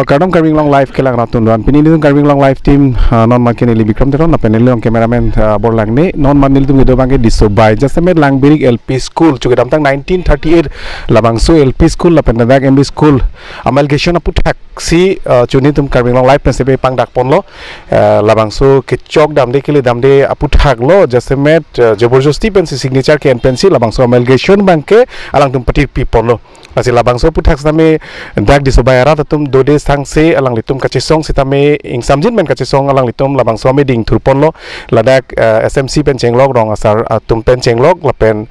Kadang carving long life kelang ratun dan pini itu carving long life team non makin ini Bikram teron na penel long cameraman borlang ni non man itu video bangke disobai just met Langbirik LP school juga dalam tang 1938 labangso LP school la pendak MB school amalgamation aphuthak si cuni tum carving long life pensepe pangdak pon lo labangso kechok damde kile damde aphuthak lo just met jaborjosti pensi signature ke pensi labangso amalgamation bangke alang tum patir people lo masih labangso aphuthak same dak disobai ara tum dode sangse alang litum kachesong sitame ing samjin men kachesong alang litum labang suami ding turpon lo ladak SMC pen cenglok rong asar tum pen cenglok lapen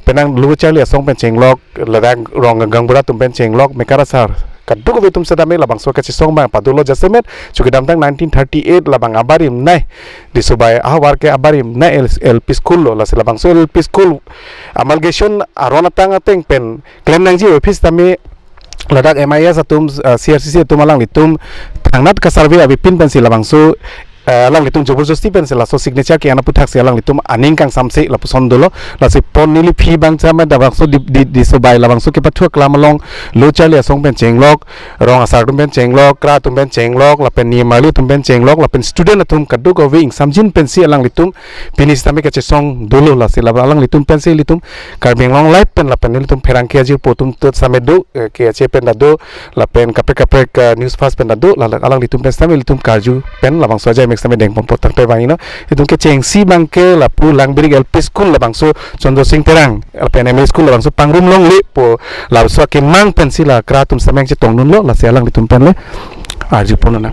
penang lu chali asong pen cenglok ladak rong gang berat tum pen cenglok mekarasar kaduk betum sedame labang suami kachesong bang padulo jasemet juga damtang 1938 labang abarim nai disubai ahwar ke abarim nai LP school lo la labang suami LP school amalgamation arona tang ateng pen klaim nangji office tame ladak MIS atum CRCC atum alang litum tangnat ka survey abi pin pensi labangsu alang litum jaborjosti pensi la so signature ki aphuthak si alang litum aning kang samse la puson dolo la si pon nili phi bang chama dabangsu di sobai labangsu ki pathu klamalong lo chali asong pen cenglok rong asar tum pen cenglok kra tum pen cenglok la pen nimali tum pen cenglok la pen student atum kaduk of ing samjin pensi alang litum pinis tame kachesong dolo la si alang litum pensi litum carving long life pen la pen litum perang ki ajir potum tot samedo ki ache pen dado la pen kapek news fast pen dado la alang litum pen tame litum karju pen labangsu aja sama deng pompotak pe bang ino itu ke cengsi bangke la pu Langbirik LP school la bangso Condro Sing Terang LPNM school la bangso pangrum long le po la so ke mang pensi la kratum sameng che tong nun lo la sialang ditumpen le arju ponana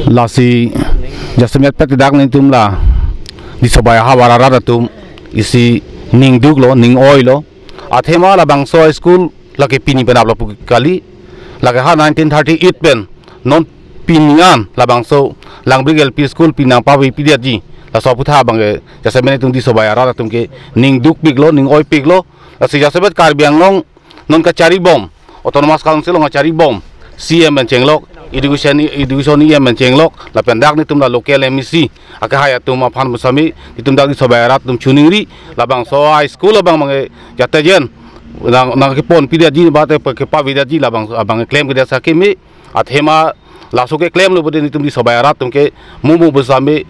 la si jasmet pet dak ni tum la di sobaya hawara ra tum isi ning duk lo ning oil lo athema la bangso school la ke pini penap la pu kali lagi 1938 ben non piningan labangso Langbirik LP school pinang pawi pidiaji la so putha bange jasa mene tung di sobaya ra tum ke ning duk piglo ning oi piglo la si jasa bet karbiang long non ka cari bom autonomous council long cari bom CM ben cenglok education em ben cenglok la pendak ni tum la local MEC Akai tum aphan musami ditum dak di sobaya ra tum chuningri labangso high school abang mange jatajen nang kepon pidiaji bate ke pavidaji labang abang claim ke desa kimi athema laso ke claim lo bode nitum di sobayarat tum ke mumu besame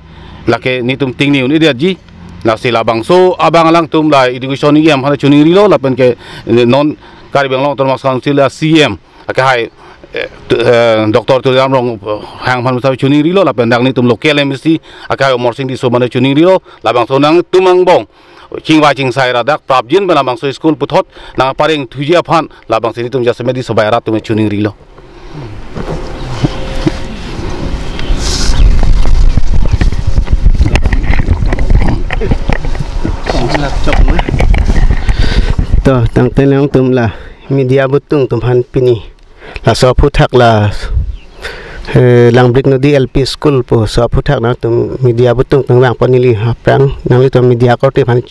lake nitum tingni uni diaji na sila bangso abang lang tum la education em hana chuni rilo lapen ke non karibang long autonomous council la CM akai Dr. Tuliam rong hang pan musawi chuning rilo la pendang ni tum local embassy akai morsing di sobane chuning rilo labang sonang tumang bong chingwa ching sai radak prabjin bela bang so school puthot nang paring thujia phan labang sini tum jasme di sobai rat tum chuning rilo to tang tenang tum la media butung tum han pini la so aphuthak la Langbirik Nodi LP school po so aphuthak na tum media butung tang bang panili prang nang li tum media ko te han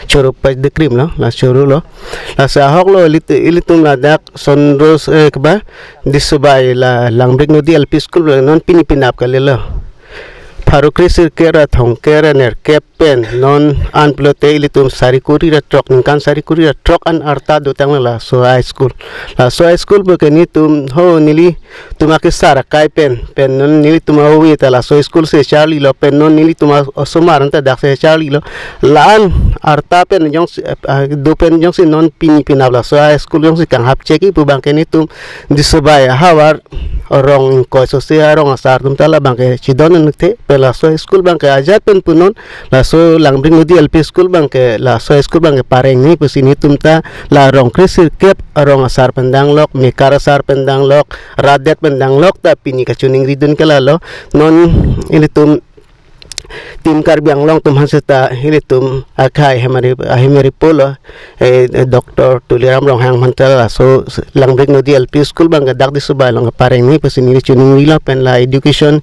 choro pa de krim lo la choro lo la sa hok lo ilitum la dak sonros ba disubai la Langbirik Nodi LP school non pini pinap ka le lo Farukri sirkera thong kera ner kepen non anplote ilitum sarikuri ra trok ningkan sarikuri ra trok an arta do tangla so high school la so high school bekeni tum ho nili tumake sara kai pen non nili tuma wi ta la so school se charlie lo pen non nili tuma osomar anta dak se charlie lo lan arta pen jong do pen jong si non pini pinabla so high school jong si kang hap cheki pu bangkeni tum disubaya hawar orang ko so se arong asar tum tala bangke chidon nte la so school bangke ajat pen punon la so Langbirik Nodi LP school bangke la so school bangke pareng ni pusini tumta la rong krisir kep rong asar pendang lok mekar asar pendang lok radet pendang lok tapi ni kacuning ridun kala lo non ini tum tim karbiang long tum hanseta ini tum akai hemari polo Dr. Tuliam long hang mantala so Langbirik Nodi LP school bangke dak disubai long pareng ni pusini cuning rila pen la education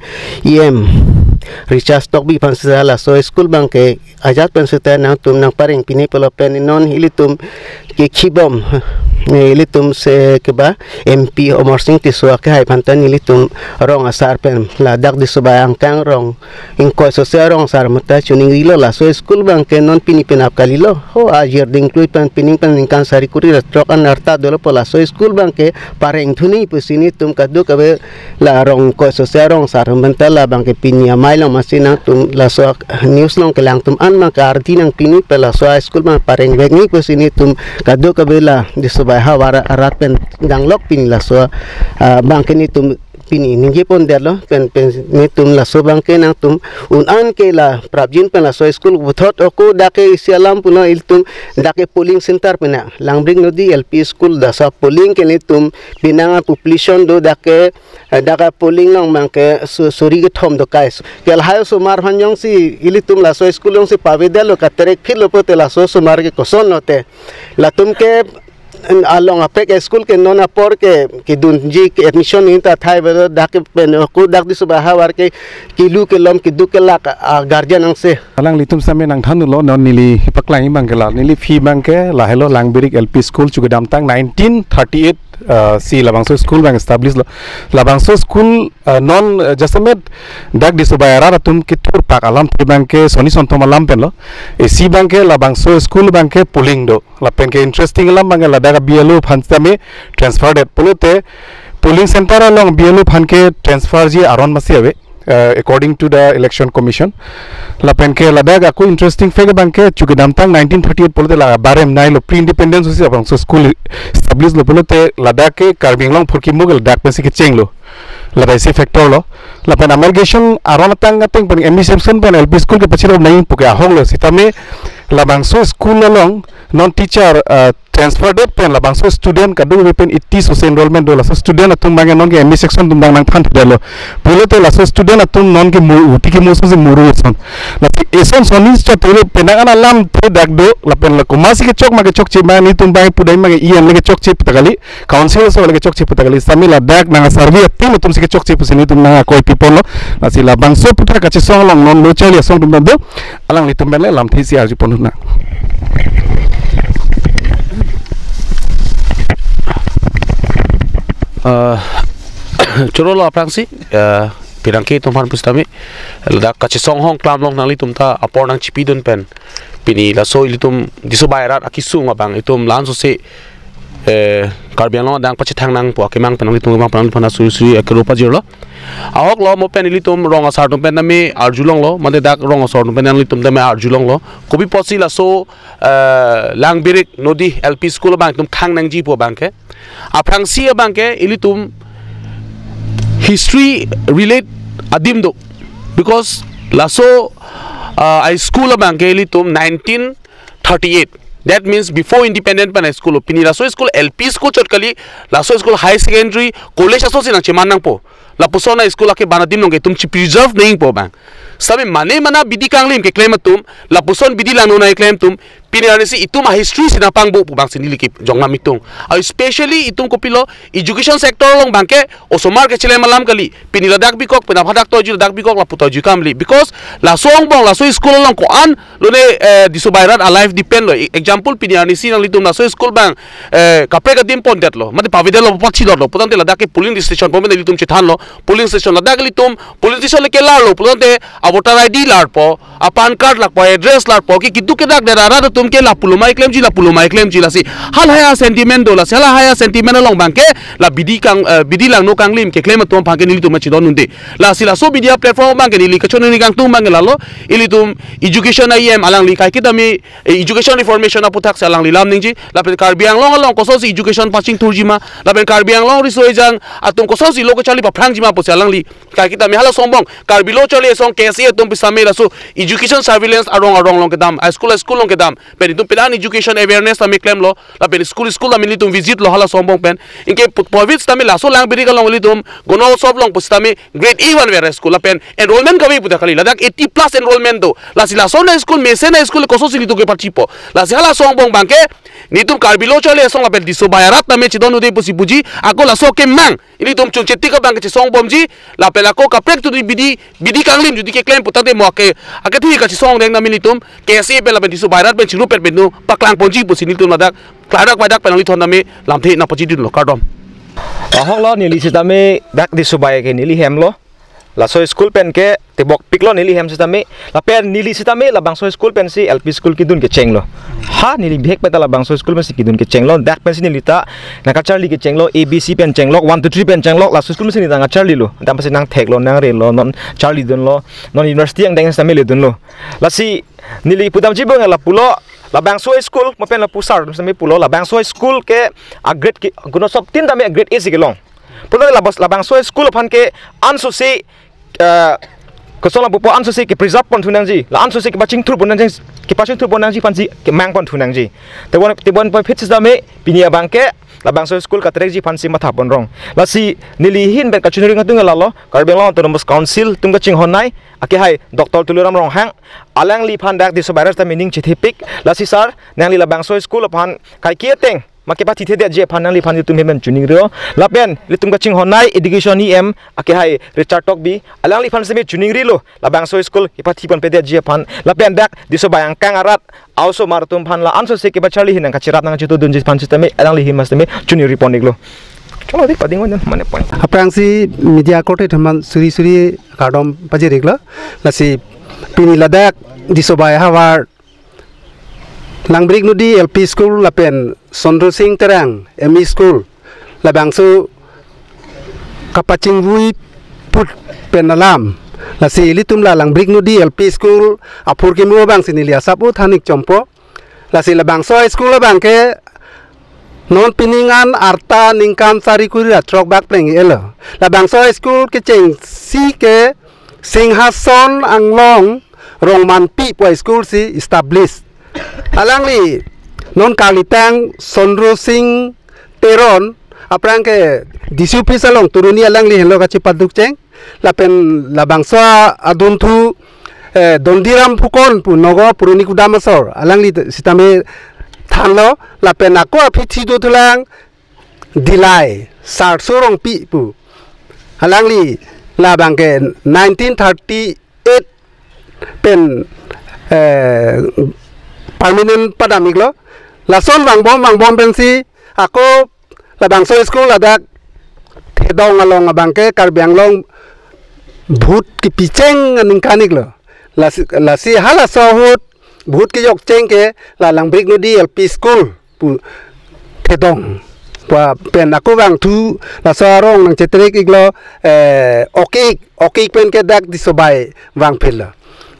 Richard stock bi pansala so school bangke ajat panseta nang tum nang paring pini pelo pen non hilitum ke kibom hilitum se keba MP omorsing ti so akai pantan hilitum rong asar pen la dak di subayang kang rong ingko so se rong sar mata chuning rilo la so school bangke non pini pinap kalilo ho ajer ding klui pan pining pan ingkan sari kuri trok an arta dolo pola so school bangke paring thuni pusini tum kadu kabe la rong ko so se rong sar mentala bangke pini long masih nang tum la so news long kelang tum an maka arti nang pini pela so school ma pareng beg ni ko sini tum kado kabela di subai hawara arat pen dang lok pini la so bangke ni tum pini ningi pon derlo pen ni tum la so bangke nang tum un an ke la prabjin pen la so school puthot oko dake isialam puno iltum dake polling center pena Langbirik Nodi LP school da sa polling ke ni tum pinanga population do dake polling long bangke suri ke thom do kai kel hayo sumar hanjong si ilitum la so school long si pavedelo katerek phil lopote la so sumar ke koson note la tum ke along apek school ke non apor ke dunji ke admission inta thai bedo dak pen ku dak di subah war ke kilu ke lom ki duke lak guardian ang se alang litum same nang thanu lo non nili paklang bangke la nili fi bangke la hello Langbirik LP school chuge damtang 1938 si labangso school bang establish lo labangso school non jasamet dak di subayara ratum kitur pak alam bangke soni sontom alam pen lo si bangke labangso school bangke polling do la penke interesting alam bangke la daga BLO phansame transfer det polote polling center along BLO phanke transfer ji aron masi ave according to the election commission la penke la daga ko interesting fege bangke chuge damtang 1938 polote la barem nai lo pre independence hosi abangso school establish lo polote la dake karbing long phurki mogel dak pesi ke cheng lo la daisi factor lo la pen amalgamation aron tang pen MB Simpson pen LP school ke pachilo nai puke ahong lo sitame la bangso school along non teacher transfer date pen la bangso student kadu pen 80% enrollment do la so student atum bange non ke MB section tum dang nang phan thelo pulote la so student atum non ke mu uti ke muso se muru son la eson sonis cha tele penang ana lam pre dak do la pen la kumasi ke chok ma ke chok chi ma ni tum bange pudai ma ke ien le ke chok chi putagali council so le ke chok chi putagali samila dak nang survey tum tum se ke chok chi pusini tum nang koi people lo la si la bangso putra kachesong long non lo chali song tum do alang li tum ben le lam thi si arju ponuna choro lo aprangsi pirangki tumhan pustami la kachesong hong klam long nang li tumta apor nang chipi dun pen pini la so ilitum disubayrat akisung abang itum lan so se karbiang lo dang pachi thang nang po kemang penang litum bang penang phana sui akrupa jirlo ahok lo mo pen ilitum rong asar tum pen nami arjulong lo mande dak rong asar tum pen nang litum dame arjulong lo kobi posi la so Langbirik Nodi LP school bang tum khang nang ji po bang ke aprangsi bang ke ilitum history relate adim do because laso I school abang keli tum 1938. That means before independent pan school pini laso school LP school chot kali laso school high secondary college aso sinang chimanang po lapuso na school ake banadim nong ke tum chi preserve naing po bang sabi mane mana bidi kanglim ke claim tum lapuson bidi lang no na claim tum pinirani si itum a history sinapang bu bang sinili ke jong namitung especially itum kopilo education sector long bangke osomar ke chile malam kali piniladak bikok penaphadak toju dak bikok laputoju kamli because lasong bong laso school long ko an lone disubairat alive depend lo example pinirani si nang litum laso school bang kapre ka dim pondet lo mate pavidel lo pachi lo putante ladak ke polling station pomene litum chithan lo polling station ladak litum polling station le ke lar lo putante voter ID lar po a pan card lak po address lar po ki kidu ke dak derara tum ke la pulumai claim ji la si hal haya sentiment do la sala haya sentiment long bangke la bidi lang no kang lim ke claim tum phang ke nili tum chi don nunde la sila so media platform bang ke nili ka chon ni kang tum bang la lo ili tum education IM alang li kai kitami education reformation aphuthak salang li lam ning ji la pen karbiang long ko so si education passing turji ma la pen karbiang long ri soi jang atum ko so si lo ko chali pa phrang ji ma po salang li kai kitami hala sombong karbilo chole song kesi tum pisame la so education surveillance arong long ke dam school long ke dam pen tum pelan education awareness tami claim lo la pen school tami tum visit lo hala sombong pen inke province tami la so Langbirik long li tum gono sob long pustami grade E1 vera school la pen enrollment kawi puda kali ladak 80 plus enrollment do la sila so na school mesena school ko so sili tu ke parchipo la si hala sombong bangke ni tum karbilo chole song la pen diso bayarat tami chidon ude pusi puji ako la so ke mang ini tum chuncheti ka bangke song bomji la pen ako kaprek tu bidi kanglim judi ke claim putate mo ke akati ka song deng na militum kesi pe la pen diso bayarat pen chiru pen no paklang ponji pusi ni tum ladak kladak badak penali thon nami lamthi na pachi din lo kardom ahong lo nili sitame dak di subay ke nili hem lo la so school pen ke tebok piklo nili hem sitame la pen nili sitame la bang so school pen si LP school kidun ke cheng lo ha nili bhek peta la bang so school pen si kidun ke cheng lo dak pen si nili ta na ka charli ke cheng lo ABC pen cheng lo 1 2 3 pen cheng lo la so school si ni nga charli lo dam pa si nang thek lo nang re lo non charli dun lo non university ang deng sitame le dun lo la si nili pudam ji bang la pulo la bang so school mo pen la pusar sami pulo la bang so school ke a grade ki guno sob tin tame grade A si ke long pulo la bang so school phan ke ansu si kosong la bupo ansu si ke preserve pon thunang ji la ansu si ke baching thur pon nang ji ke pasing thur pon nang ji phan ji ke mang pon thunang ji te bon point fit system pinia bang ke la bang so school ka trek ji phan si matha pon rong la si nili hin ben ka chunuri ngatung la lo karbeng lo autonomous council tung ka ching honai ake hai dr tuluram rong hang alang li phan dak di so virus ta meaning chithipik la si sir nang li la bang so school phan kai kia teng make pa thithe de je phan nang li phan tum hemen chuning ro la pen li tum ka ching honai education em ake hai richard tok bi alang li phan se me chuning ri lo la bang so school ipa thi pon pe de je phan la pen dak di so bayang kang arat also mar tum phan la anso se ke ba charli hin ka chirat nang chitu dun je phan system alang li himas me chuning ri pon niklo chalo dik pading wan mane point aprang si media kote thaman suri kadom paje rekla la si pini ladak disobay hawar Langbirik Nodi LP school la pen Sondro Singh Terang ME school la bangsu kapaching vui put penalam la si litum la Langbirik Nodi LP school apur ke mo bang sinilia sapu thanik chompo la si la bangso school la bangke non piningan arta ningkan sari kuri atrok bak pleng elo la bangso school ke cheng si ke Singhason anglong rongman pi po school si establish alang li non kalitang Sondro Singh Teron aprang ke disu pisalong turuni alang li hello ka chipaduk cheng la pen la bangsa aduntu dondiram phukon pu nogo puruni kudamasor alang li sitame thanlo la pen ako phithi do thulang dilai sar sorong pi pu alang li la bangke 1938 pen permanent padamik lo la son wang bom pensi ako la bangso school adak thedong along abangke karbiang long bhut ki picheng ningkanik lo la si hala sohut bhut ki yok cheng ke la Langbirik Nodi LP school pu thedong pa pen ako wang thu la sarong nang chetrek iglo okik pen ke dak disobay wang phel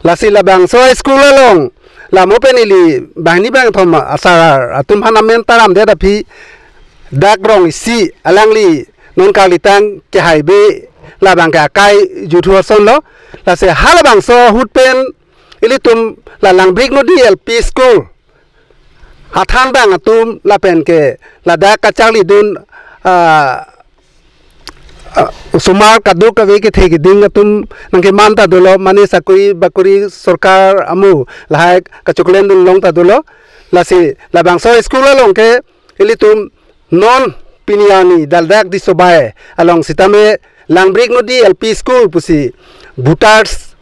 la si la bangso school along la mo penili bangni bang thom asar atum hanamen taram de da phi dak rong si alangli non kalitang ke haibe la bang ka Akai juthu son lo la se hal bang so hut pen ili tum la Langbirik Nodi LP school hathan bang tum la pen ke la da kachali dun sumar kadu ka ve ke the ki ding tum nang ke manta dolo mani sakuri bakuri sarkar amu la ka choklen dun long ta dolo la se la bang so school long ke ili tum non piniani daldak di sobae along sitame Langbirik Nodi LP school pusi voters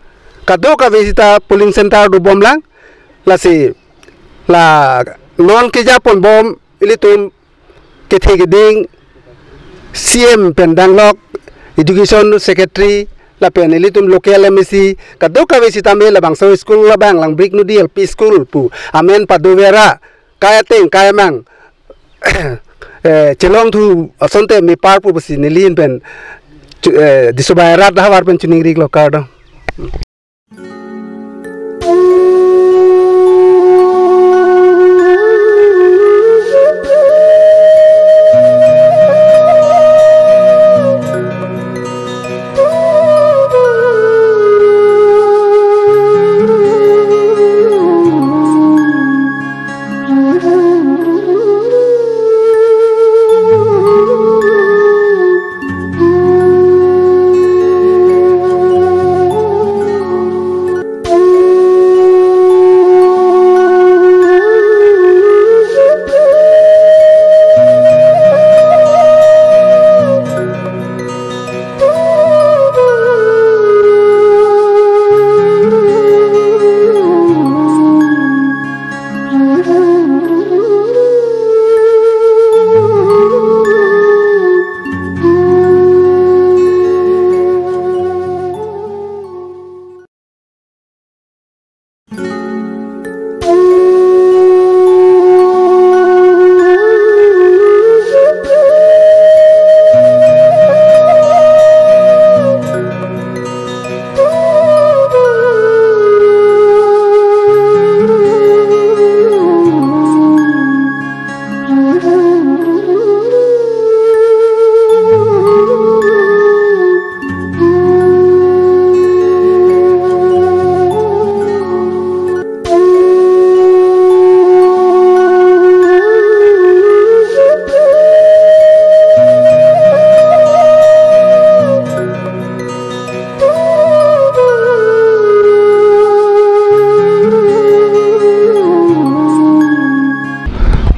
kado ka visita polling center do bom lang la si la non ke ja pon bom ilitum ke the ding CM pendang lok education secretary la pen ilitum local MEC kado ka visita me la bangso school la bang Langbirik Nodi LP school pu amen padovera kaya teng kaya mang chelong thu asonte me par pu pusi nilin pen disobayarat dah war pen chuning rig lokar do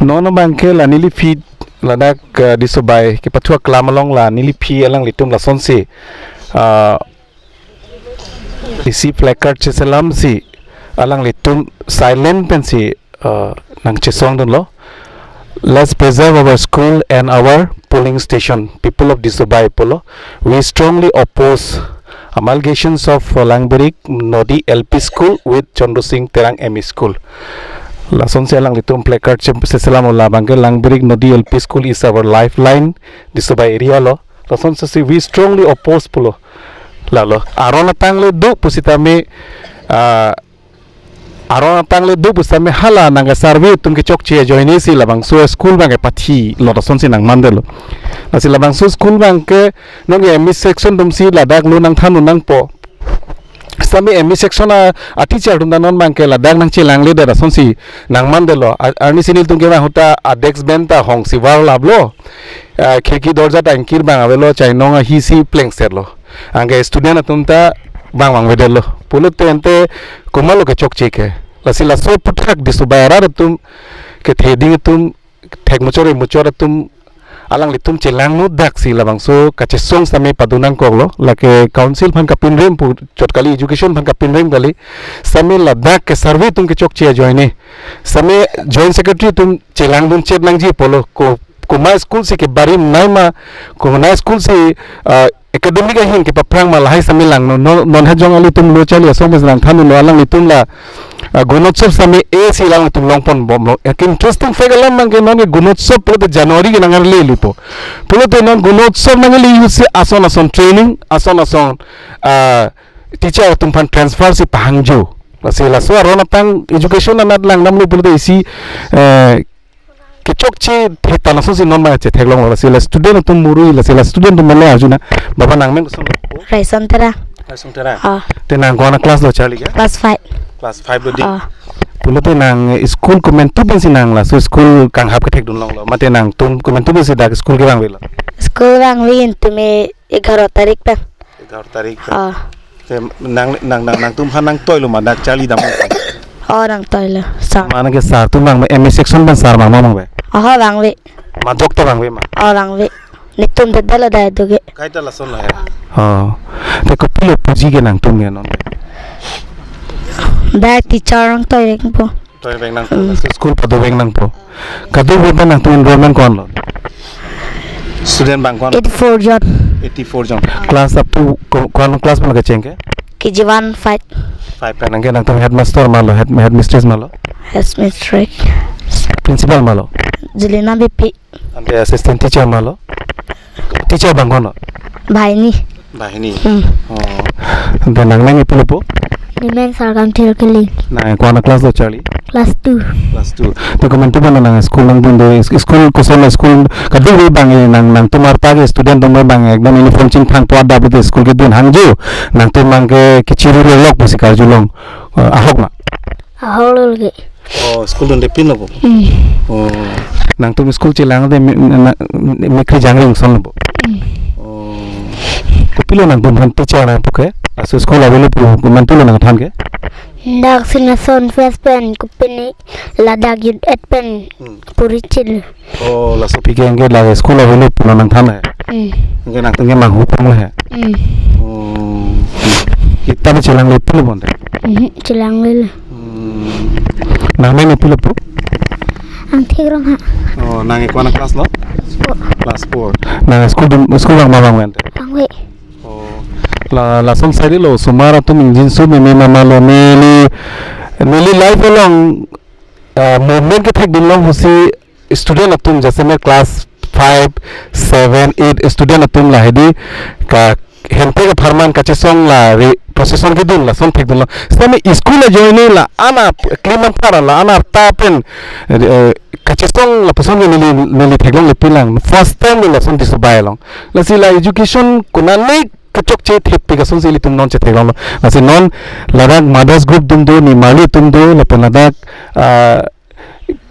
nono bangke la nili feed la dak disobai ke patua klamalong la nili phi alang litum la sonsi isi placard cheselam si alang litum silent pensi nang chesong don lo let's preserve our school and our polling station people of disobai polo we strongly oppose amalgamations of Langbirik Nodi LP school with Chondro Singh Terang ME school la sonse alang litum placard seselam la bangke Langbirik Nodi LP school is our lifeline disobai area lo la sonse si we strongly oppose polo la lo arona tangle do pusitame arona tangle do pusitame hala nanga survey tumke chokche joine si la bang so school bangke pathi lo la sonse nang mandelo la si la bang so school bangke nong ME section tum si la dak lu nang thanu nang po sami ME section a teacher dum non bangke la dak nang chilang le da sonsi nang mandelo arni sinil tum ke ma hota adex benta hong si war lablo khirki dorja tankir bang avelo chainonga hi si pleng serlo angge student atumta bang bang vedelo pulut ente kumalo ke chok cheke la sila so puthak disubayara tum ke theding tum thek muchore tum alang litum chelang nu dak si labang so kachesong same padunang koglo la ke council phan kapin rem pu chotkali education phan kapin rem kali same ladakh ke survey tum ke chok che joine same joint secretary tum chelang dun chet lang ji polo ko kuma school se ke barim naima ko na school se academic a hin ke paprang mal hai same lang no non ha jong ali tum lo chali so mes lang thanu lo alang litum la gunotsov same a si lang tum long pon bom lo ek interesting fact alam mang ke non ke gunotsov pro de january ke nangar le lipo pro de non gunotsov nang le use ason training ason teacher tum phan transfer si pahangjo la se la so arona tang education anat lang nam lo pro de si kecok ce theta na so si non ma ce theglong la sila student tum muru la sila student tum male arjuna baba nang men kusum Raison tera. Raison tera te nang gona class lo chali ga Class 5. Class 5 lo di pulo te nang school comment tu ben si nang la so school kang hap ke thek dun long lo mate nang tum comment tu ben si da school ke bang vela School bang win tume 11 tarik pe 11 tarik te nang tum han nang toy lo ma da chali dam orang toilet sa mana ke sar tum bang MS section ban sar mang mang be bang we ma doctor bang we ma orang we nitum dadala da doge kaita la son la te ko pilo puji ke nang tum ne non da teacher orang toilet po toy bang nang school pa do bang nang po kadu be nang tum enrollment kon lo student bang kon 84 jon 84 jon class up to kon class ma ga chenge KG1 5 5 nang ke nang tum headmaster ma lo headmistress ma lo headmistress principal ma lo Jelena BP ante assistant teacher ma lo teacher bang kon lo भाई नी ante nang nang ipulo po Nimen sargam thil kali na kwana class lo chali class 2 to comment ban nang school nang bundo school ko solo school kadu we bang nang tumar ta ge student dong bang ekdam uniform ching phang po da bu school ke dun hangju nang tu mang ke kichiru le lok pusikar julong ahok ma ahol ge school don de pin lo nang tu school chilang de mikri jangling son lo kupilo nang bun teacher na puke asu school avelo pu mantulo nang than ke dak sinason first pen kupini ladak yud et pen purichil la so pike nge la school avelo pu nang than nge nang tu nge mang hu pang le kita ni chilang le pu bonde chilang le nang me pu pu ang thigrong ha nang ko na class lo class 4 nang school bang mawang wen ang we la son sari lo sumara tum injin su me mama lo meli life long movement ke thek din long husi student atum जैसे मैं class 5 7 8 student atum la hedi ka hente ke farman kachesong la procession ke din la son thek din lo same school la join la ana kliman para la ana tapen kachesong la person neli thek long le pilang first time la son disobay long la sila education kuna nei kecok ce thep ka son sili tum non ce theglo nasi non ladak mothers group dum do ni mali tum do la ladak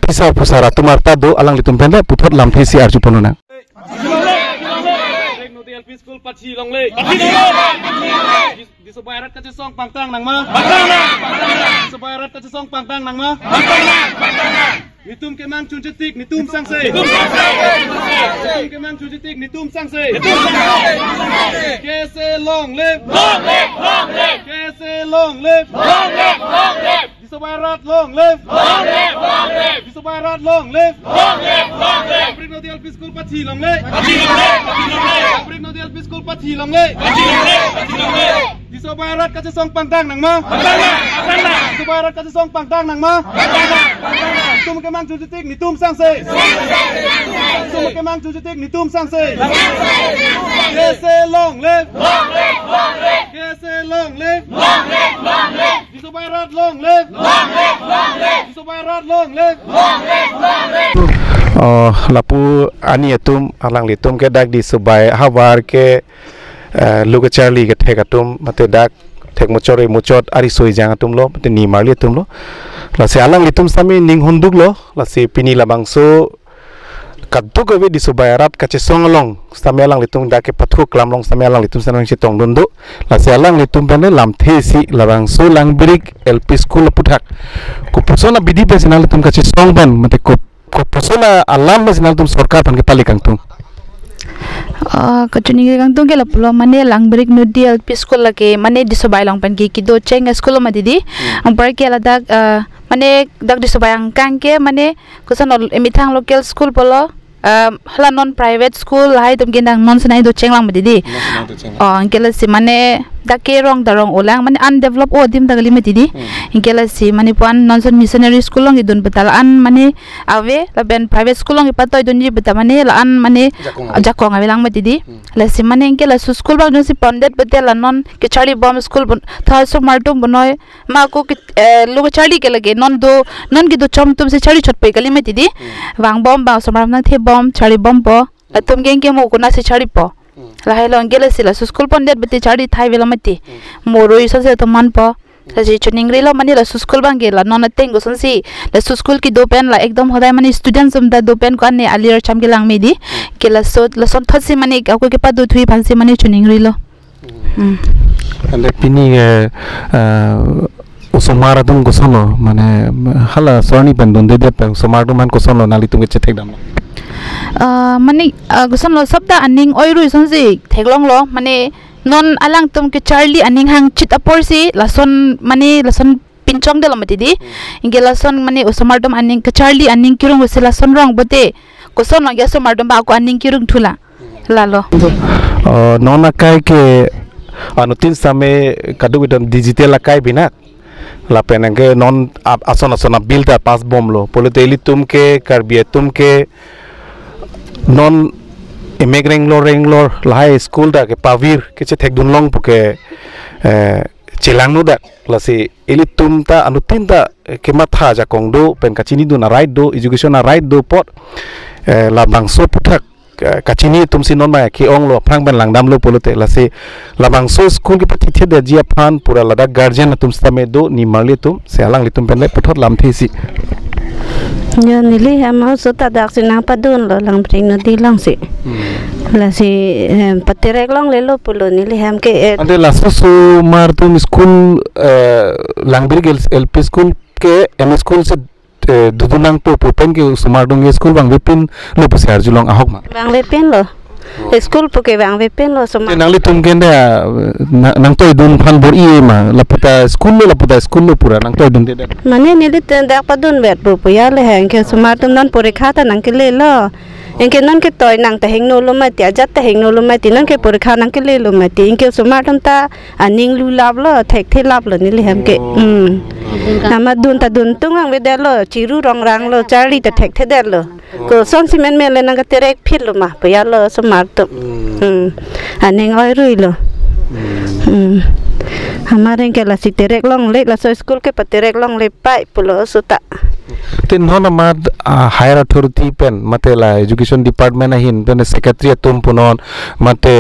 pisa pusara tumarta do alang litum pende puthot lam thesi arju ponona Nodi LP School Pachi Longle di sebayarat kachesong pangtang nang ma sebayarat kachesong pangtang nang ma nitum kemang chunjetik nitum sangse nitum kemang chunjetik nitum sangse kese long live kese long live di sebayarat long live di sebayarat long live Langbirik Nodi LP School Pachi Longle Langbirik Nodi LP School Pachi Longle di sebayarat kachesong pangtang nang ma di sebayarat kachesong pangtang nang ma nitum kemang chunjetik nitum sangse nitum kemang chunjetik nitum sangse kese long live kese long live di sebayarat long live di sebayarat long live lapu ani atum alang litum ke dak di subai hawar ke luga charlie ke thek atum mate dak thek mochore mochot ari soi jang atum lo mate ni marli atum lo la se alang litum sami ning hunduk lo la se pini labangso kaddu ke di subai rat kachesong long sami alang litum dak ke pathu klam long sami alang litum sanang chitong dondo la se alang litum pene lam thesi labangso Langbirik LP School aphuthak ko persona bidi personal litum kachesong ban mate ko persona alam nasional tum sarkar pan ke palikang tum kachuni kang tung ke lapulo mane Langbirik Nodi LP School lake mane disobay lang pan ki kido cheng school ma didi ang par ke ladak mane dak disobay ang kang ke mane kusan emithang local school polo hala non private school lai tum gendang non sanai do cheng lang ma didi ang ke la si mane dake rong darong olang mane undeveloped odim dagali metidi ingkela si mane puan nonson missionary school long idun betal an mane ave la ben private school long ipatoy dun ji beta mane la an mane jakong awilang metidi la si mane ingkela su school bang dun si pondet betel la non ke chari bom school bun tha so martum bunoy ma ko lu chari ke lage non gi do chom tum se chari chot pe kali metidi wang bom ba so maram na the bom chari bom po la tum geng ke mo ko na se chari po la helong gele sila su school pondet beti chari thai vela mati moroi sa se to man po sa ji chuning ri lo mani la su school bang gela non ateng go son si la su school ki do pen la ekdom hodai mani students um da do pen ko ne alir cham gelang medi ke la son thot si mani ka ko ke pa do thui phan si mani chuning ri lo ande pini usomara dum go sono mane hala sorni pen don de pen somar dum man ko sono nali tum ke chetek dam mani gusan lo sabda aning oiru sonsi theglong lo mane non alang tum ke charlie aning hang chit apor si lason mani lason pinchong de lo matidi inge lason mani usomardom aning ke charlie aning kirung usila son rong bote gusan lo geso mardom ba ko aning kirung thula lalo non akai ke anutin same kadu idam digital akai bina la penenge non asona build up pas bom lo politeli tum ke karbie tum ke non renglor lahai school da ke pavir ke che thek dunlong puke chilang nu da lasi elitum ta anutin ta ke matha ja kongdo pen kachini du na right do education na right do pot la bangso puthak kachini tum si non ma ki ong lo phang ban langdam lo polote lasi la bangso school ke pati the da jia phan pura lada guardian tum stame do ni marli tum se alang litum pen le puthot lam thesi Yo nili hamau suta dak sinang padun lo Langbirik Nodi long si. La si patirek long lelo pulo nili ham ke. Ande la su martum school Langbirik LP school ke M school se dudunang to pen ke sumardung school bang wipin lo pasiar julong ahok ma. Bang wipin lo. School puke bang wipin lo sumar. Nang litum kenda nang toy dun phan bor i ma laputa school lo pura nang toy dun de. Mane nili dak padun bet pu ya le hang ke sumar tum non porikha ta nang ke le lo. Engke non ke toy nang ta heng no lo ma ti ajat ta heng no lo ma ti non ke porikha nang ke le lo ma ti engke sumar tum ta aning lu lab lo thek the lab lo nili ham ke. Nama dun ta dun tung ang ve de lo chiru rong rang lo chari ta thek the de lo. Ko son simen me le nang ke terek phit lo ma pa ya lo sumar tum. Aning oi rui lo. हमारे के ला सितेरेक लोंग ले ला so school के पतेरेक लोंग ले पाई पुलो सुता tin hona mad higher authority pen mate la education department hin pen secretary tum punon mate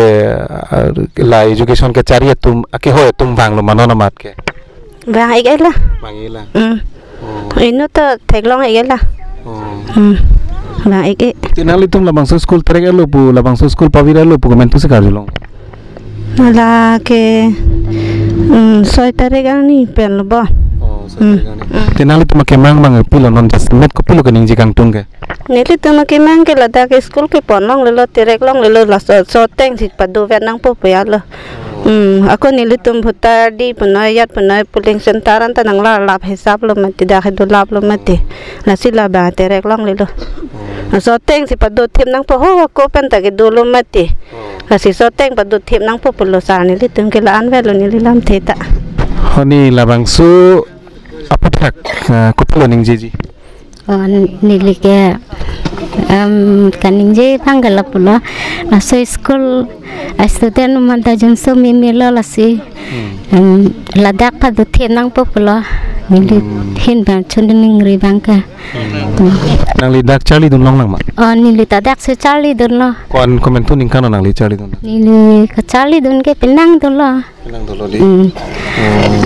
la education ke chari tum ake hoy tum bang lo manona mat ke bang ai la ino to theglong ai la bang ai ke tinali tum la bangso school terek lo pu la bangso school pavira lo pu men tu se karjulong la ke soy terek ani pen lo ba tinali tu make mang pilo non just met ko pilo kening jikang tungke nili tu make mang ke lada ke school ke ponong le lo terek long le lo la so teng sit padu vet nang po ya lo ako nili tum bhutar di punai yat punai puling sentaran ta nang la lap hisap lo mati dah do lap lo mati la sila ba terek long le lo so teng sit padu tim nang po ho ko pen ta ke do lo mati la si so teng padu tim nang po pulo sa nili tum ke la an vet lo nili lam theta honi la bangso aphuthak kuplo ning jiji nili ke kaning je panggala pulo na so school student manta junso mimilo lasi ladak pa do thenang po pulo nili hin ban chundning ri bangka nang li dak chali dun long nang ma nili tadak se chali dun lo kon komentu ning kana nang li chali dun nili ka chali dun ke penang dun lo li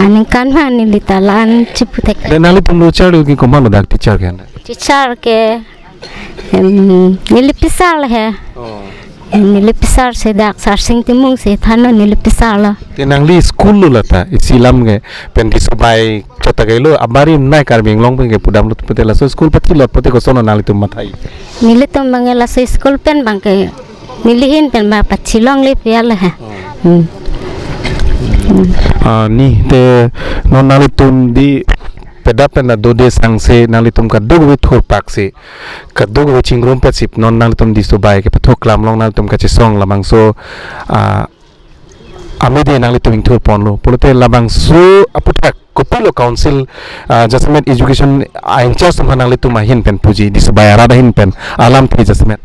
aning kan ma nili talan chiputek de nali tum lo chali ki komando dak teacher ke nili pisal he nili pisal se dak sar sing timung se thano nili pisal tenang li school lo lata isilam ge pendi subai chota ge lo abari nai karbing long pe ge pudam lo petela so school pati lot pati ko sono nali tum mathai nili tum bangela so school pen bangke nili hin pen ba pachilong le piala ha ni te non nali tum di pedapen na dode sangse nali tum ka dog with hor pak se ka dog with chingrom pe sip non nali tum di so bai ke pathok lam long nali tum ka chesong lamang so amide nang litu ingthur ponlo polote labang su aphuthak kopilo council jasmet education aincha samhanang litu mahin pen puji disbayara dahin pen alam thi jasmet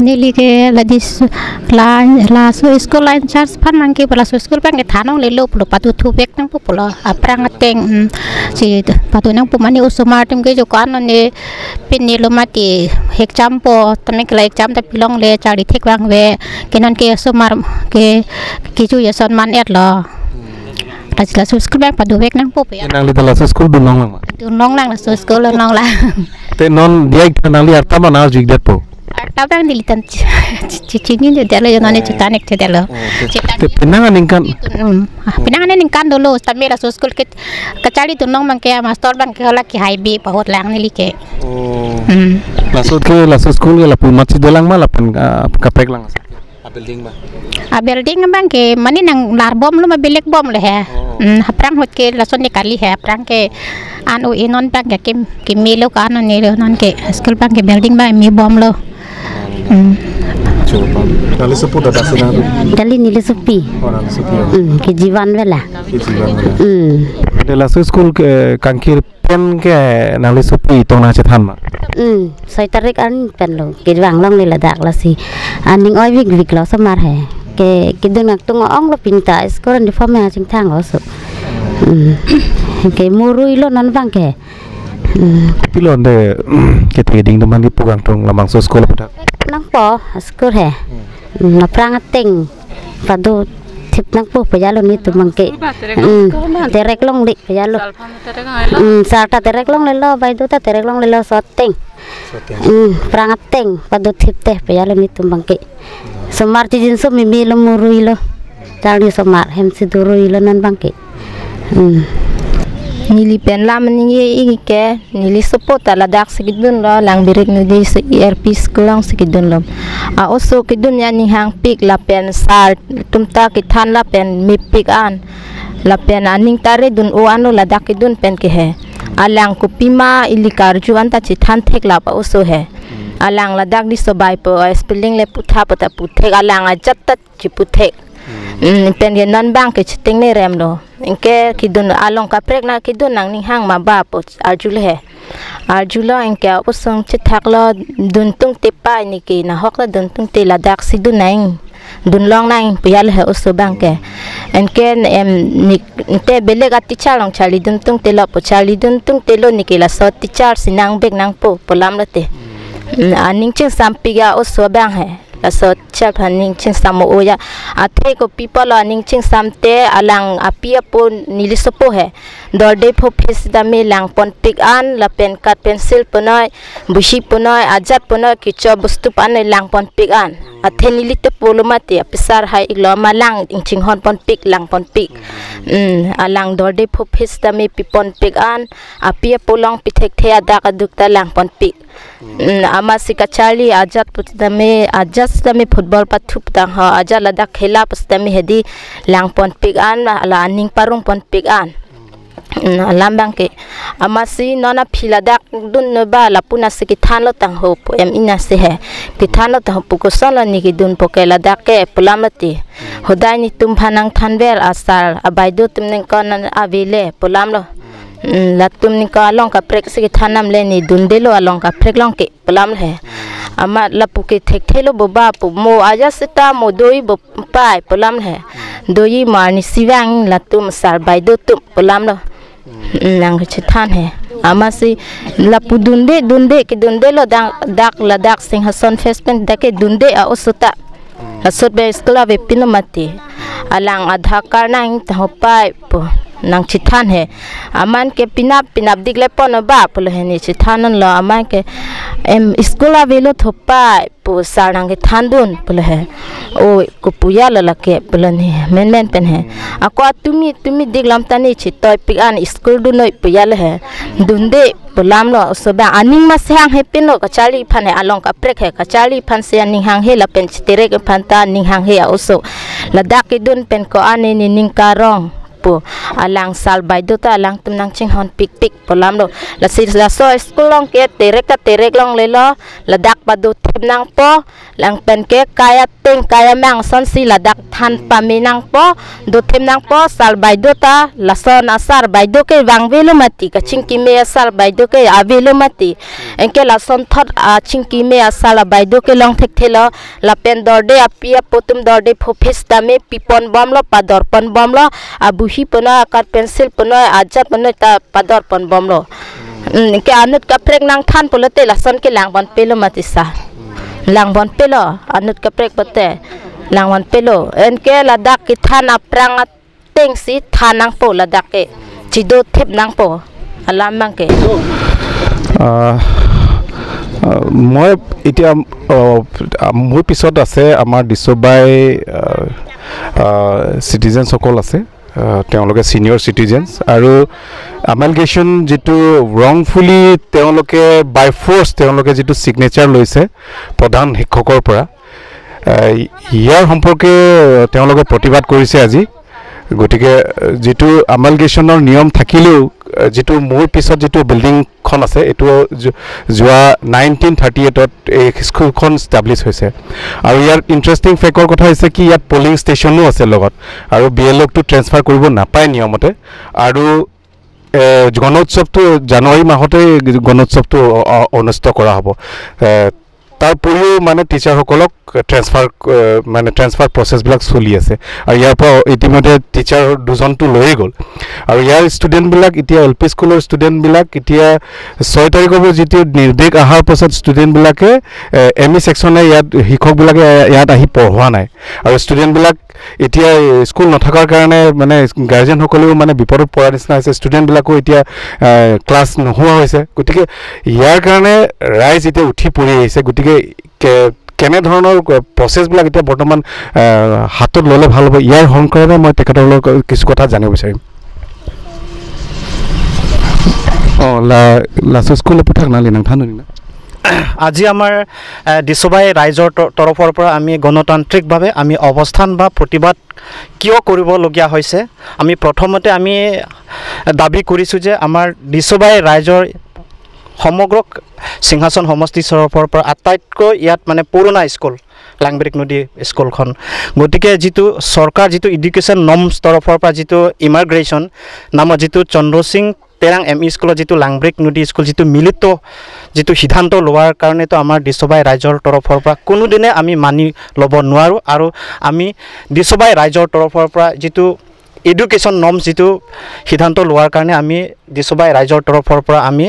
nili ke la so school line charge pan mang ke pala so school pan ke thanong le lo plo patu thu bek nang pola aprang ateng si patu nang pumani usuma tem ke jo kan ne pin ni lo mati hek champo tame ke exam ta pilong le chari thek wang we kenon ke sumar ke ju yason man et lo la so school pan patu bek nang po pe nang li la so school dunong nang la so school nong la te non dia nang li arta mana jig det po Tabang dilitan cicingin je delo yang ane citanik je delo. Pinangan ningkan. Pinangan ningkan dulu. Tapi la school ke kecari tu nong mangke master bang ke laki highway pahut lang ni like. La school ke la pumat si dolang malah pen kapek lang. Building mah. Building bang ke mani nang lar bom lu ma belek bom le he. Haprang hot ke la son nikali he haprang ke anu inon bang ke kim milo ka anu ni non ke school bang ke building bang mi bom lo. Dali sepu dah senang. Dali nili sepi. Orang sepi. Kejiwan wala. Dela school ke kangkir pen ke nali sepi tong na cethan ma. Saya tarik an pen lo. Kejiwan long ni ladak la si. Aning oi wik lo samar he. Ke nak tung ong lo pinta school di form ya sing thang lo so. Ke murui lo nan bang ke. Pilon de ke trading teman di pugang tong lamang so school pada. Nang po school he. Na prang ateng. Padu tip nang po pajalo ni tu mangke. Terek long dik pajalo. Sarta terek long lelo bai tu ta terek long lelo soteng. Prang ateng padu tip teh pajalo ni tu mangke. Semar jin so mimi lo murui lo. Tali semar hem sidurui lo nan bangke. Nili pen lam ni ke nili support la dak sigidun lo Langbirik Nodi LP school lang sigidun lo also kidun ya ni hang pik la pen sar tumta ki than la pen mi pik an la pen aning tare dun o anu la dak kidun pen ke he alang ko pima ilikar ju anta chi than thek la pa also he alang la dak di sobai po spelling le putha pata puthek alang a jattat chi puthek pen ye non bang ke chiting ne rem lo inke kidun along ka prek na kidun nang ning hang ma ba po arjul he arjula inke usung chithak lo dun tung te pai ni ki na hok la dun tung te la dak si dun nang dun long nang pial he usu bang ke inke ni te beleg ati chalong chali dun tung te lo po chali dun tung te lo ni ki la so ti char sinang bek nang po polam la te aning ching sampiga usu bang he so chap haning ching samo oya athe ko people aning ching samte alang apia po nilisopo he dorde pho face dame lang pon pik an la pen kat pencil ponoi bushi ponoi ajat ponoi kicho bustu pan lang pon pik an athe nilite polomate apisar hai iglo malang ching hon pon pik lang pon pik alang dorde pho face dame pipon pik an apia polong pithek the adak adukta lang pon pik ama sikachali ajat putdame ajat dame football pathup tang ha aja lada khela pastami hedi lang pon pik an la ning parung pon pik an lambang ke amasi nona philadak dun no ba la puna siki than lo tang ho em ina se he ki than lo tang pu ko sala ni ki dun pokela dak ke pulamati hodai ni tum phanang thanber asal abaido tumnen kon avile pulam lo la tum ni ka long ka prek siki thanam le ni dun de lo along ka prek long ke pulam he ama la puke thek thelo boba pu mo aja sita mo doi bo pai pulam he doi mar ni siwang la tum sar baido tum pulam lo nang chithan he amasi la pu dunde ke dunde lo dak la dak sing hason fespen dake dunde a osuta asot be skla ve pinomati alang adha karnang tahopai po nang chithan he aman ke pinap digle pon ba polo he ni chithanon lo aman ke em skola velo thopai po sarang ke thandun polo he o ko puya la ke polo ni men pen he ako tumi diglam tani chitoy pian skol du noi puya le he dunde polam lo soba aning ma sang he pino ka chali phan he along ka prek he ka chali phan se aning hang he la pen chitere ke phan ta ning hang he also la dak ke dun pen ko ani ni ning ka rong po alang sal bai do ta alang tum nang ching hon pik pik polam lo la si la so school long ke terek long le lo la dak pa do tim nang po lang pen ke kaya ting kaya mang son si la dak than pa mi nang po do tim nang po sal bai do ta la son asar bai do ke wang velo mati ka ching ki me sal bai do ke avelo mati enke la son thot a ching ki me asal bai do ke long thek thelo la pen dor de apia potum dor de phofis tame pipon bom lo pador pon bom lo abuhi pona akar pencil pona ajat pona ta pador pon bom lo ke anut ka prek nang than polote la son ke lang bon pelo matisa lang bon pelo anut ka prek bote lang bon pelo en ke la dak ki than aprang teng si thanang po la dak ke chido thep nang po alam mang ke মই এতিয়া মোৰ পিছত আছে আমাৰ ডিছবাই চিটিজেনসকল আছে তেওঁলোকে senior citizens আৰু আমালগেশ্যন যেটো ৰংফুলি তেওঁলোকে বাই ফোৰ্স তেওঁলোকে যেটো সিগনেচাৰ লৈছে প্ৰধান শিক্ষকৰ পৰা ইয়াৰ সম্পৰ্কে তেওঁলোকে প্ৰতিবাদ কৰিছে আজি গতিকে যেটো আমালগেশ্যনৰ নিয়ম থাকিলেও যেটো মোৰ পিছত যেটো বিল্ডিংখন আছে এটো যোৱা 1938 ত এই স্কুলখন এস্টাব্লিশ হৈছে আৰু ইয়াৰ ইন্টাৰেষ্টিং ফেক্টৰ কথা হৈছে কি ইয়াত পলিং ষ্টেচনো আছে লগত আৰু বিএলঅ টো ট্ৰান্সফাৰ কৰিব নাপায় নিয়মতে আৰু গণোৎসৱটো জানুৱাৰী মাহতে গণোৎসৱটো অনুষ্ঠিত কৰা হ'ব তাৰ পৰিও মানে টিচাৰসকলক ট্ৰান্সফাৰ প্ৰসেছবিলাক চলি আছে আৰু ইয়াৰ পৰা ইতিমধ্যে টিচাৰ দুজনটো লৈ গ'ল আৰু ইয়াৰ ষ্টুডেণ্টবিলাক এতিয়া এলপি স্কুলৰ ষ্টুডেণ্টবিলাক এতিয়া 6 তাৰিখৰ পৰা যেতি নিৰ্দেশ অহাৰ পাছত ষ্টুডেণ্টবিলাকে এমই সেকশনে ইয়াত শিক্ষকবিলাকে ইয়াত আহি পঢ়োৱা নাই আৰু ষ্টুডেণ্টবিলাক এতিয়া স্কুল নথকাৰ কাৰণে মানে গাৰ্জেনসকলেও মানে বিপদত পৰা নিচিনা হৈছে ষ্টুডেণ্টবিলাকো এতিয়া ক্লাছ নোহোৱা হৈছে গতিকে ইয়াৰ কাৰণে ৰাইজ এতিয়া উঠি পৰি আহিছে গতিকে কেনে ধৰণৰ প্ৰসেছবিলাক এতিয়া বৰ্তমান হাতত ল'লে ভাল হ'ব ইয়াৰ সংক্ৰামে মই তেখেতসকলৰ কিছু কথা জানিব বিচাৰিম লাষ্ট স্কুল পুথাক নালি নাথানো না আজি আমাৰ ডিছবাই ৰাইজৰ তৰফৰ পৰা আমি গণতান্ত্ৰিকভাৱে আমি অৱস্থান বা প্ৰতিবাদ কিয় কৰিবলগীয়া হৈছে আমি প্ৰথমতে আমি দাবী কৰিছোঁ যে আমাৰ ডিছবাই ৰাইজৰ সমগ্ৰ সিংহাসন সমষ্টিৰ তৰফৰ পৰা আটাইতকৈ ইয়াত মানে পুৰণা স্কুল লাংবিৰিক নদী স্কুলখন গতিকে যেটো সৰকাৰ যেটো এডুকেশ্যন নৰ্মছ তৰফৰ পৰা যেটো ইমিগ্ৰেশ্যন নামৰ যেটো চন্দ্ৰ সিং তেৰাং এমই স্কুলৰ যেটো লাংবিৰিক নদী স্কুল যেটো মিলিত যেটো সিদ্ধান্ত লোৱাৰ কাৰণে তো আমাৰ ডিছবাই ৰাইজৰ তৰফৰ পৰা কোনো দিনে আমি মানি ল'ব নোৱাৰো আৰু আমি ডিছবাই ৰাইজৰ তৰফৰ পৰা যেটো এডুকেশ্যন নৰ্মছ যেটো সিদ্ধান্ত লোৱাৰ কাৰণে আমি ডিছবাই ৰাইজৰ তৰফৰ পৰা আমি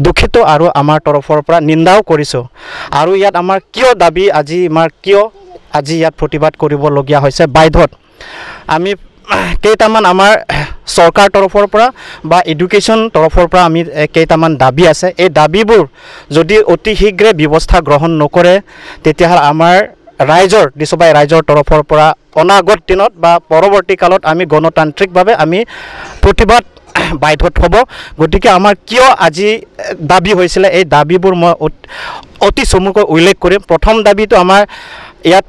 দুখিত আৰু আমাৰ তৰফৰ পৰা নিন্দাও কৰিছো আৰু ইয়াত আমাৰ কিয় দাবী আজি ইয়াত প্ৰতিবাদ কৰিবলগীয়া হৈছে বাইধত আমি কেইটামান আমাৰ সৰকাৰ তৰফৰ পৰা বা এডুকেশ্যন তৰফৰ পৰা আমি কেইটামান দাবী আছে এই দাবীবোৰ যদি অতি শীঘ্ৰে ব্যৱস্থা গ্ৰহণ নকৰে তেতিয়া আমাৰ ৰাইজৰ ডিছবাই ৰাইজৰ তৰফৰ পৰা অনাগত দিনত বা পৰৱৰ্তী কালত আমি গণতান্ত্ৰিকভাৱে আমি প্ৰতিবাদ বাইধত হ'ব গতিকে আমাৰ কিয় আজি দাবী হৈছিলে এই দাবীবোৰ মই অতি চমুকৈ উল্লেখ কৰিম প্ৰথম দাবীটো আমাৰ ইয়াত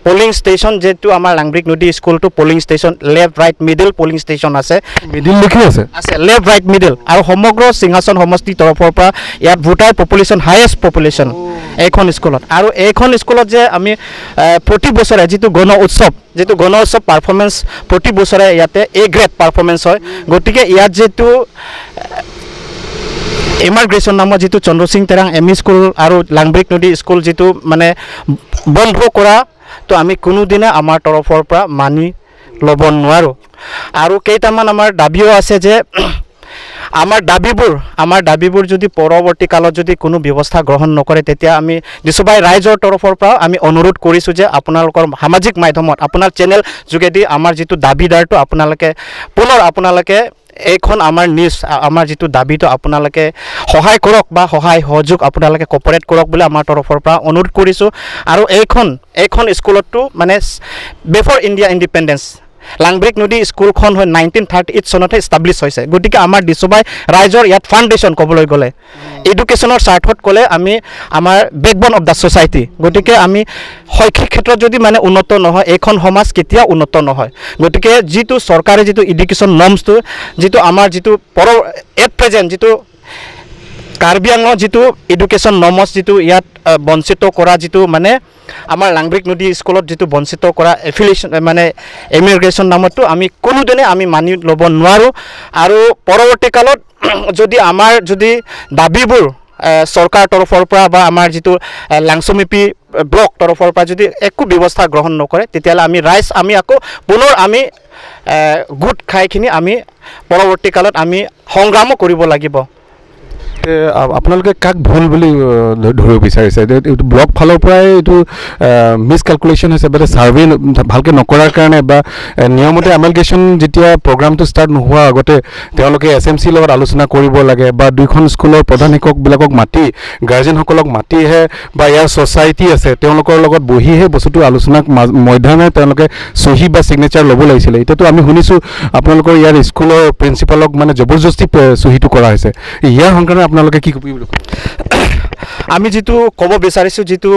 polling station যেটো আমাৰ লাংবিৰিক নদী school to polling station left right middle polling station আছে মিডল লিখি আছে left right middle আৰু সমগ্ৰ সিংহাসন সমষ্টি তৰফৰ পৰা ইয়াত ভোটাৰ পপুলেশ্যন হাইয়েষ্ট পপুলেশ্যন এইখন স্কুলত আৰু এইখন স্কুলত যে আমি প্ৰতি বছৰে যেটো গণ উৎসৱ পাৰফৰমেন্স প্ৰতি বছৰে ইয়াতে এ গ্ৰেড পাৰফৰমেন্স হয় গতিকে ইয়াত যেটো ইমিগ্ৰেশ্যন নামৰ যেটো চন্দ্ৰ সিং তেৰাং এমই স্কুল আৰু লাংবিৰিক নদী স্কুল যেটো মানে বন্ধ কৰা তো আমি কোনো দিনে আমাৰ তৰফৰ পৰা মানি ল'ব নোৱাৰো আৰু কেইটামান আমাৰ দাবীও আছে যে আমাৰ দাবীবোৰ যদি পৰৱৰ্তী কালত যদি কোনো ব্যৱস্থা গ্ৰহণ নকৰে তেতিয়া আমি ডিছবাই ৰাইজৰ তৰফৰ পৰা আমি অনুৰোধ কৰিছোঁ যে আপোনালোকৰ সামাজিক মাধ্যমত আপোনাৰ চেনেল যোগেদি আমাৰ যেটো দাবীদাৰটো আপোনালোকে এইখন আমাৰ নিউজ আমাৰ যেটো দাবীটো আপোনালোকে সহায় কৰক বা সহযোগ আপোনালোকে কোঅপাৰেট কৰক বুলি আমাৰ তৰফৰ পৰা অনুৰোধ কৰিছোঁ আৰু এইখন স্কুলটো মানে বিফৰ ইণ্ডিয়া ইণ্ডিপেণ্ডেন্স লাংবিৰিক নদী স্কুলখন হয় 1938 চনতে এষ্টাব্লিছ হৈছে গতিকে আমাৰ দিছবাই ৰাইজৰ ইয়াত ফাউণ্ডেশ্যন ক'বলৈ গ'লে এডুকেশ্যনৰ স্বাৰ্থত ক'লে আমি আমাৰ বেকবন অফ দ্য ছ'চাইটি গতিকে আমি শৈক্ষিক ক্ষেত্ৰত যদি মানে উন্নত নহয় এইখন সমাজ কেতিয়াও উন্নত নহয় গতিকে যিটো চৰকাৰে যিটো এডুকেশ্যন নৰ্মছটো যিটো আমাৰ যিটো এট প্ৰেজেণ্ট যিটো কাৰ্বি আংলঙৰ যিটো এডুকেশ্যন নৰ্মছ যিটো ইয়াত বঞ্চিত কৰা যিটো মানে আমাৰ লাংবিৰিক নদী স্কুলত যিটো বঞ্চিত কৰা এফিলিয়েশ্যন মানে ইমিগ্ৰেশ্যন নামতো আমি কোনোদিনে আমি মানি ল'ব নোৱাৰোঁ আৰু পৰৱৰ্তী কালত যদি আমাৰ যদি দাবীবোৰ চৰকাৰ তৰফৰ পৰা বা আমাৰ যিটো লাংচুমিপি ব্লক তৰফৰ পৰা যদি একো ব্যৱস্থা গ্ৰহণ নকৰে তেতিয়াহ'লে আমি ৰাইজ আমি আকৌ পুনৰ আমি গোট খাইখিনি আমি পৰৱৰ্তী কালত আমি সংগ্ৰামো কৰিব লাগিব আপোনালোকে কাক ভুল বুলি ধৰিব বিচাৰিছে এইটো ব্লক ফালৰ পৰাই এইটো মিছকেলকুলেশ্যন হৈছে বা ছাৰ্ভে ভালকৈ নকৰাৰ কাৰণে বা নিয়মতে এমালগেশ্যন যেতিয়া প্ৰগ্ৰামটো ষ্টাৰ্ট নোহোৱাৰ আগতে তেওঁলোকে SMC লগত আলোচনা কৰিব লাগে বা দুইখন স্কুলৰ প্ৰধান শিক্ষকবিলাকক মাতি গাৰ্জেনসকলক মাতিহে বা ইয়াৰ ছ'চাইটি আছে তেওঁলোকৰ লগত বহিহে বস্তুটো আলোচনাক মধ্যাহ্নে তেওঁলোকে চহী বা ছিগনেচাৰ ল'ব লাগিছিলে এতিয়াতো আমি শুনিছোঁ আপোনালোকৰ ইয়াৰ স্কুলৰ প্ৰিন্সিপালক মানে জবৰদস্তি চহীটো কৰা হৈছে ইয়াৰ সংক্ৰান্তত আপোনালোকে কি ক'ব আমি যেটো ক'ব বিচাৰিছোঁ যেটো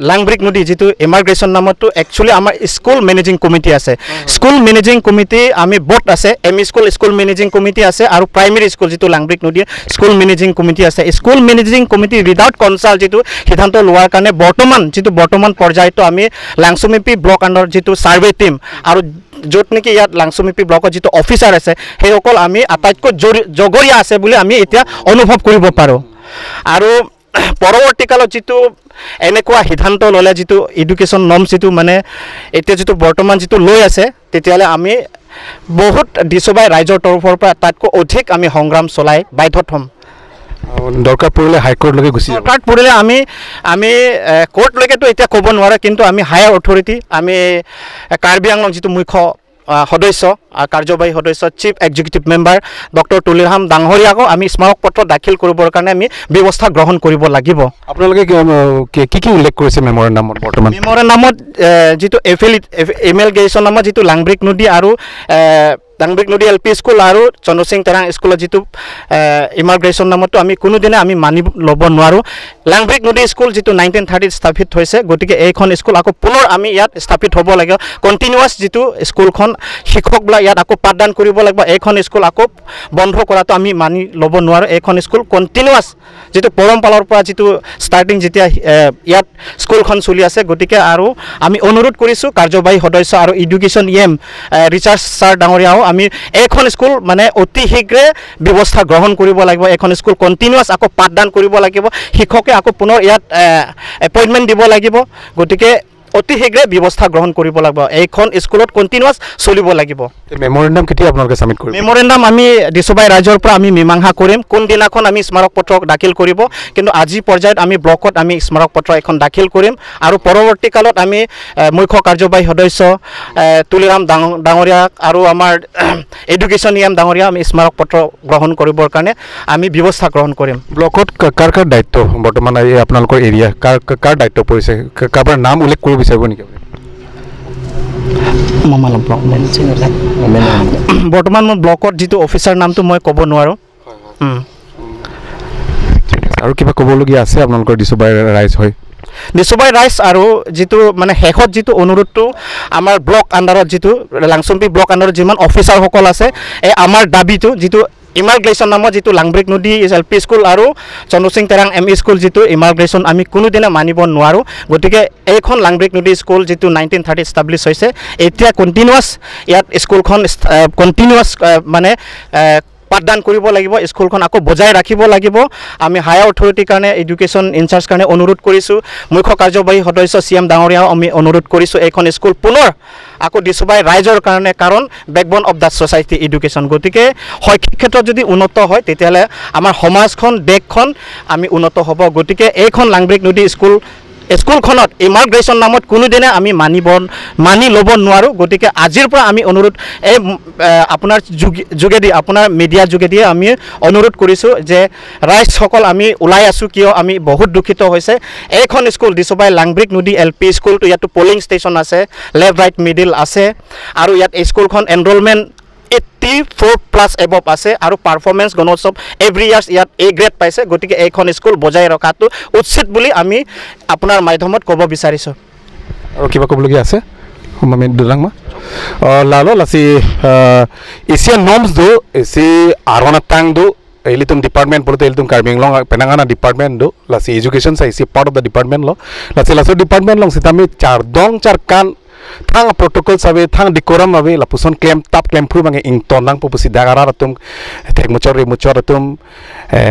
লাংবিৰিক নদী যেটো ইমিগ্ৰেশ্যন নামতো একচুয়ালি আমাৰ স্কুল মেনেজিং কমিটি আছে স্কুল মেনেজিং কমিটি আমি বোট আছে এম স্কুল মেনেজিং কমিটি আছে আৰু প্ৰাইমেৰী স্কুল যেটো লাংবিৰিক নদী স্কুল মেনেজিং কমিটি আছে school managing committee without consult যেটো সিদ্ধান্ত লোৱাৰ কাৰণে বৰ্তমান পৰ্যায়তো আমি লাংচুমিপি ব্লক আণ্ডাৰ যেটো সাৰ্ভে টিম আৰু য'ত নেকি ইয়াত লাংচুমিপি ব্লকত যেটো অফিচাৰ আছে সেইসকল আমি আটাইতকৈ জগৰীয়া আছে বুলি আমি এতিয়া অনুভৱ কৰিব পাৰোঁ আৰু পৰৱৰ্তী কালত যেটো এনেকুৱা সিদ্ধান্ত ল'লে যেটো এডুকেশ্যন নৰ্মছ যেটো মানে এতিয়া যেটো বৰ্তমান যেটো লৈ আছে তেতিয়ালে আমি বহুত দিছবাই ৰাইজৰ তৰফৰ পৰা তাতকৈ অধিক আমি সংগ্ৰাম চলাই বাধ্যত হ'ম দৰকাৰ পৰিলে হাইকোৰ্টলৈকে গুচি যাব দৰকাৰ পৰিলে আমি কোৰ্টলৈকেতো এতিয়া ক'ব নোৱাৰে কিন্তু আমি হায়াৰ অথৰিটি আমি কাৰ্বি আংলং যেটো মুখ্য সদস্য কাৰ্যবাহী সদস্য chief executive member doctor Tuliram ডাঙৰীয়াকো আমি স্মাৰক পত্ৰ দাখিল কৰিবৰ কাৰণে আমি ব্যৱস্থা গ্ৰহণ কৰিব লাগিব আপোনালোকে কি উল্লেখ কৰিছে মেমৰেণ্ডামত বৰ্তমান মেমৰেণ্ডামত যেটো এমালগেশ্যন নামৰ যেটো লাংবিৰিক নদী আৰু লাংবিৰিক নদী LP স্কুল আৰু চন্দ্ৰসিং তেৰাং স্কুলত যেটো ইমিগ্ৰেশ্যন নামতো আমি কোনোদিনে আমি মানি ল'ব নোৱাৰোঁ লাংবিৰিক নদী স্কুল যেটো 1930 স্থাপিত হৈছে গতিকে এইখন স্কুল আকৌ পুনৰ আমি ইয়াত স্থাপিত হ'ব লাগে কণ্টিনিউৱাছ যেটো স্কুলখন শিক্ষকবিলাক ইয়াত আকৌ পাঠদান কৰিব লাগিব এইখন স্কুল আকৌ বন্ধ কৰাটো আমি মানি ল'ব নোৱাৰোঁ এইখন স্কুল কণ্টিনিউৱাছ যেটো পৰম্পৰাৰ পৰা যেটো ষ্টাৰ্টিং যেতিয়া ইয়াত স্কুলখন চলি আছে গতিকে আৰু আমি অনুৰোধ কৰিছোঁ কাৰ্যবাহী সদস্য আৰু এডুকেশ্যন ৰিচাৰ্জ ছাৰ ডাঙৰীয়াও আমি এইখন স্কুল মানে অতি শীঘ্ৰে ব্যৱস্থা গ্ৰহণ কৰিব লাগিব এইখন স্কুল কণ্টিনিউৱাছ আকৌ পাঠদান কৰিব লাগিব শিক্ষকে আকৌ পুনৰ ইয়াত এপইণ্টমেণ্ট দিব লাগিব গতিকে অতি শীঘ্ৰে ব্যৱস্থা গ্ৰহণ কৰিব লাগিব এইখন স্কুলত কণ্টিনিউৱাছ চলিব লাগিব মেমৰেণ্ডাম কেতিয়া আপোনালোকে সাবমিট কৰিব মেমৰেণ্ডাম আমি দিছবাই ৰাইজৰ পৰা আমি মীমাংসা কৰিম কোন দিনাখন আমি স্মাৰক পত্ৰ দাখিল কৰিব কিন্তু আজি পৰ্যায়ত আমি ব্লকত আমি স্মাৰক পত্ৰ এখন দাখিল কৰিম আৰু পৰৱৰ্তী কালত আমি মুখ্য কাৰ্যবাহী সদস্য তুলিৰাম ডাঙৰীয়াক আৰু আমাৰ এডুকেশ্যন ডাঙৰীয়া আমি স্মাৰক পত্ৰ গ্ৰহণ কৰিবৰ কাৰণে আমি ব্যৱস্থা গ্ৰহণ কৰিম ব্লকত কাৰ দায়িত্ব বৰ্তমান এই আপোনালোকৰ এৰিয়া কাৰ দায়িত্ব পৰিছে কাৰোবাৰ নাম উল্লেখ কৰিব বিচাৰিব নেকি বৰ্তমান মই ব্লকত যেটো অফিচাৰ নামটো মই ক'ব নোৱাৰোঁ আৰু কিবা ক'বলগীয়া আছে আপোনালোকৰ দিছবাই ৰাইজ হয় দিছবাই ৰাইজ আৰু যেটো মানে শেষত যেটো অনুৰোধটো আমাৰ ব্লক আণ্ডাৰত যেটো লাংচুমপি ব্লক আণ্ডাৰত যিমান অফিচাৰসকল আছে এই আমাৰ দাবীটো যেটো ইমিগ্ৰেশ্যন নামৰ যেটো লাংবিৰিক নদী LP স্কুল আৰু চন্দ্ৰসিং তেৰাং ME স্কুল যেটো ইমিগ্ৰেশ্যন আমি কোনোদিনে মানিব নোৱাৰোঁ গতিকে এইখন লাংবিৰিক নদী স্কুল যেটো 1930 এষ্টাব্লিছ হৈছে এতিয়া কণ্টিনিউৱাছ ইয়াত স্কুলখন কণ্টিনিউৱাছ মানে পাঠদান কৰিব লাগিব স্কুলখন আকৌ বজাই ৰাখিব লাগিব আমি হায়াৰ অথৰিটিৰ কাৰণে এডুকেশ্যন ইনচাৰ্জ কাৰণে অনুৰোধ কৰিছোঁ মুখ্য কাৰ্যবাহী সদস্য CM ডাঙৰীয়াও আমি অনুৰোধ কৰিছোঁ এইখন স্কুল পুনৰ আকৌ দিছবাই ৰাইজৰ কাৰণে কাৰণ backbone of the society education গতিকে শৈক্ষিক ক্ষেত্ৰত যদি উন্নত হয় তেতিয়াহ'লে আমাৰ সমাজখন দেশখন আমি উন্নত হ'ব গতিকে এইখন লাংবিৰিক নদী স্কুল স্কুলখনত ইমাগ্ৰেশ্যন নামত কোনোদিনে আমি মানি ল'ব নোৱাৰোঁ গতিকে আজিৰ পৰা আমি অনুৰোধ এই আপোনাৰ যোগেদি আপোনাৰ মিডিয়া যোগেদি আমি অনুৰোধ কৰিছোঁ যে ৰাইজসকল আমি ওলাই আছোঁ কিয় আমি বহুত দুখিত হৈছে এইখন স্কুল দিছবাই লাংব্ৰিক নদী LP স্কুলটো ইয়াতো পলিং ষ্টেচন আছে লেফ্ট ৰাইট মিডিল আছে আৰু ইয়াত স্কুলখন এনৰোলমেণ্ট 84+ এবভ আছে আৰু পাৰফৰ্মেঞ্চ গণোৎসৱ এভৰি ইয়াৰ্ছ ইয়াত A গ্ৰেড পাইছে গতিকে এইখন স্কুল বজাই ৰখাটো উচিত বুলি আমি আপোনাৰ মাধ্যমত ক'ব বিচাৰিছোঁ আৰু কিবা ক'বলগীয়া আছে আমি দুলাংমা লালো লাসি এছিয়ান নর্মস দো এসি আরোনা টাং দো elitum department purte elitum karbing long penangana department do lasi education sa isi part of the department lo lasi laso department long sitami char kan thang protocol sabe thang decorum abe la puson claim tap claim pru bange ing tonang pu pusi dagara ratum tek muchor ratum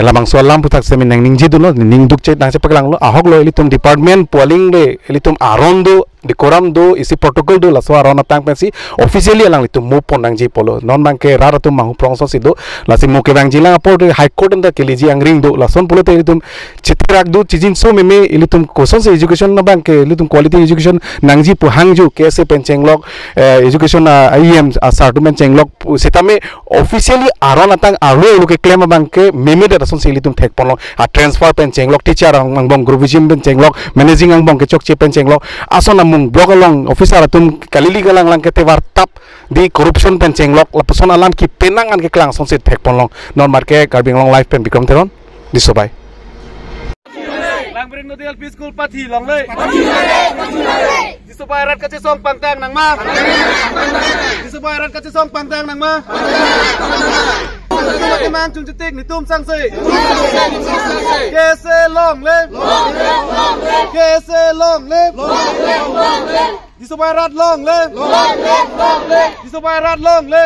lamang solam puthak semin nang ningji dulo ning duk che nang che paklang lo ahok lo elitum department polling le elitum aron do decorum do isi protocol do laso arona tang pensi officially alang litum mu ponang ji polo non bangke raratum mangu prongso sido lasi mu ke bang jilang apor high court nda keliji angring do lason polote elitum chitrak do chijin so meme elitum koson se education na bangke elitum quality education nangji pu hangju kese penchenglok education IEM asartu penchenglok sitame officially arona tang arlo luke claim bangke meme de rason se elitum thek ponlo a transfer penchenglok teacher ang bong grouping penchenglok managing ang bong ke chok che penchenglok asona blok along officer atum kalili galang lang kete wartap di corruption pencenglok lapuson alam ki penangan ke klang sonsit thek ponlong non marke karbing long life pen bikram teron disobai Langbirik Nodi LP School pati long le disobai rat kachesong pangtang nang ma disobai rat kachesong pangtang nang ma mang chung chitik ni tum sang se kese long le kese long le disobai rat long le disobai rat long le